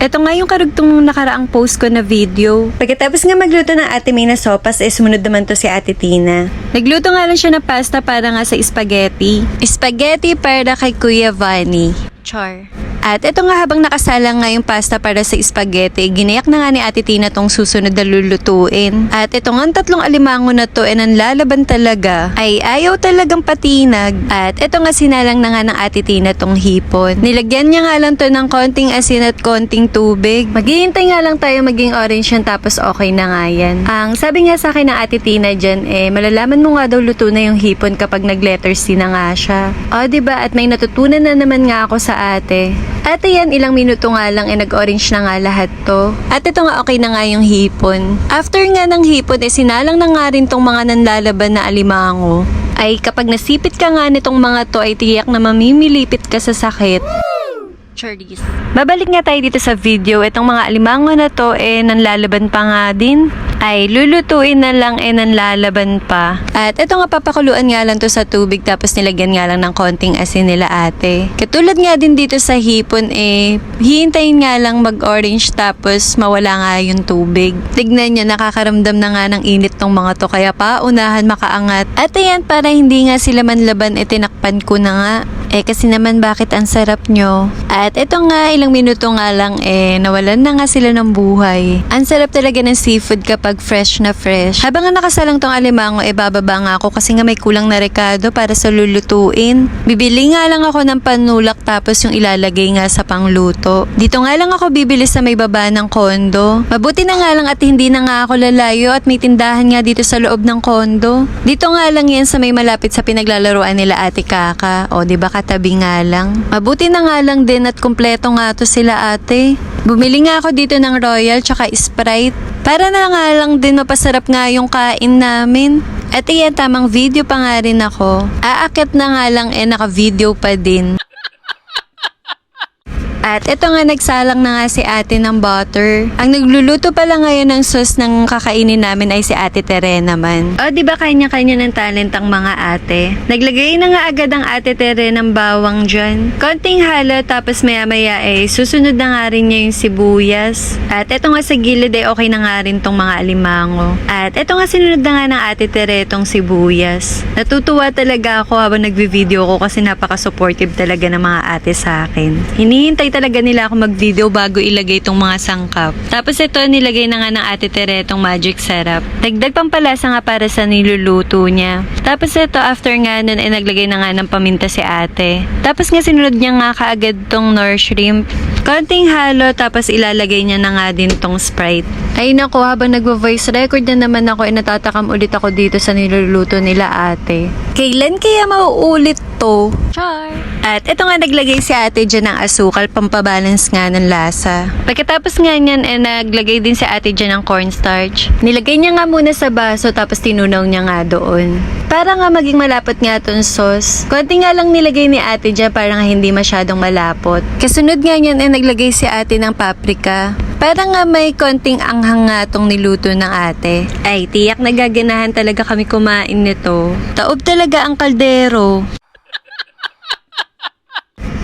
Ito nga yung karugtong nakaraang post ko na video. Pagkatapos nga magluto ng Ate May na sopas, sumunod naman to si Ate Tina. Nagluto nga lang siya ng pasta para nga sa spaghetti. Spaghetti para kay Kuya Vanny. Char. At ito nga habang nakasalang nga yung pasta para sa spaghetti, ginayak na nga ni Ate Tina tong susunod na lulutuin. At ito nga tatlong alimango na to ang lalaban talaga ay ayaw talagang patinag. At ito nga sinalang na nga ng Ate Tina tong hipon. Nilagyan niya nga lang to ng konting asin at konting tubig. Maghihintay nga lang tayo maging orange yan tapos okay na nga yan. Ang sabi nga sa akin ng Ate Tina dyan malalaman mo nga daw luto na yung hipon kapag nag-letter C na nga siya. O diba at may natutunan na naman nga ako sa ate. Ate yan, ilang minuto nga lang nag-orange na nga lahat to. At ito nga okay na nga yung hipon. After nga ng hipon sinalang na nga rin tong mga nanlalaban na alimango. Ay kapag nasipit ka nga nitong mga to ay tiyak na mamimilipit ka sa sakit. Charlies. Babalik nga tayo dito sa video. Itong mga alimango na to nanlalaban pa nga din. Ay lulutuin na lang nanlalaban pa. At ito nga papakuluan nga lang to sa tubig tapos nilagyan nga lang ng konting asin nila ate. Katulad nga din dito sa hipon hihintayin nga lang mag-orange tapos mawala nga yung tubig. Tignan nyo nakakaramdam na nga ng init tong mga to kaya paunahan makaangat. At ayan para hindi nga sila manlaban tinakpan ko na nga. Kasi naman bakit ang sarap nyo. At ito nga ilang minuto nga lang nawalan na nga sila ng buhay. Ang sarap talaga ng seafood kapag fresh na fresh. Habang nga nakasalang tong alimango bababa nga ako kasi nga may kulang na rekado para sa lulutuin. Bibili nga lang ako ng panulak tapos yung ilalagay nga sa pangluto. Dito nga lang ako bibili sa may baba ng kondo. Mabuti na nga lang at hindi na nga ako lalayo at may tindahan nga dito sa loob ng kondo. Dito nga lang yan sa may malapit sa pinaglalaruan nila Ate Kaka. O diba katabi nga lang. Mabuti na nga lang din at kumpleto nga to sila ate. Bumili nga ako dito ng Royal tsaka Sprite. Para na nga lang din mapasarap nga yung kain namin. At iyan tamang video pa nga rin ako. Aakyat na nga lang naka-video pa din. At ito nga nagsalang na nga si ate ng butter. Ang nagluluto pala ngayon ng sauce ng kakainin namin ay si Ate Tere naman. O diba kanya-kanya ng talent ang mga ate. Naglagay na nga agad ang Ate Tere ng bawang dyan. Konting halo tapos maya-maya susunod na nga rin niya yung sibuyas. At ito nga sa gilid okay na nga rin tong mga alimango. At ito nga sinunod na nga ng Ate Tere tong sibuyas. Natutuwa talaga ako habang nagvi-video ko kasi napaka-supportive talaga ng mga ate sa akin. Hinihintay talaga nila ako mag-video bago ilagay itong mga sangkap. Tapos ito, nilagay na nga ng Ate Tere itong magic syrup. Dagdag pampalasa nga para sa niluluto niya. Tapos ito, after nga nun, naglagay na nga ng paminta si ate. Tapos nga sinunod niya nga kaagad tong Knorr shrimp. Konting halo, tapos ilalagay niya na nga din tong Sprite. Ay nako, habang nagvo-voice record na naman ako, natatakam ulit ako dito sa niluluto nila ate. Kailan kaya mauulit to? Char! At ito nga naglagay si ate dyan ng asukal, pampabalance nga ng lasa. Pagkatapos nga niyan, naglagay din si ate dyan ng cornstarch. Nilagay niya nga muna sa baso, tapos tinunaw niya nga doon. Para nga maging malapot nga itong sauce. Konti nga lang nilagay ni ate dyan para nga hindi masyadong malapot. Kasunod nga niyan, naglagay si ate ng paprika. Para nga may konting anghang nga tong niluto ng ate. Ay, tiyak nagaganahan talaga kami kumain nito. Taob talaga ang kaldero.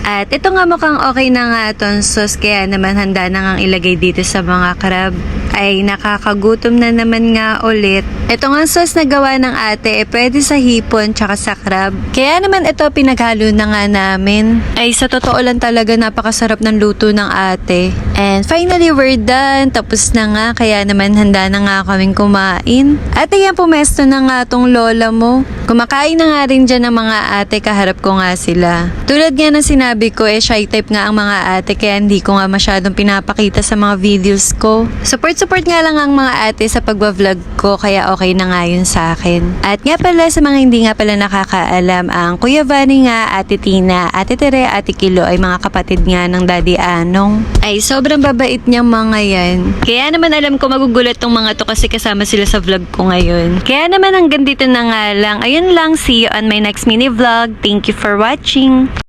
At ito nga mukhang okay na nga itong sauce kaya naman handa na ngang ilagay dito sa mga crab. Ay nakakagutom na naman nga ulit. Ito nga sauce na gawa ng ate pwede sa hipon tsaka sa crab. Kaya naman ito pinaghalo na nga namin. Ay sa totoo lang talaga napakasarap ng luto ng ate. And finally we're done. Tapos na nga kaya naman handa na nga kaming kumain. At ayan pumesto na nga tong lola mo. Kumakain na nga rin dyan ng mga ate kaharap ko nga sila. Tulad nga ng sinabi ko shy type nga ang mga ate kaya hindi ko nga masyadong pinapakita sa mga videos ko. Support nga lang ang mga ate sa pagwa-vlog ko kaya okay na nga yun sa akin. At nga pala sa mga hindi nga pala nakakaalam, ang Kuya Vanny nga, Ate Tina, Ate Tere, Ate Kilo ay mga kapatid nga ng Daddy Anong. Ay sobrang babait niyang mga yan. Kaya naman alam ko magugulat tong mga to kasi kasama sila sa vlog ko ngayon. Kaya naman hanggang dito na nga lang. Ayun lang, see you on my next mini vlog. Thank you for watching.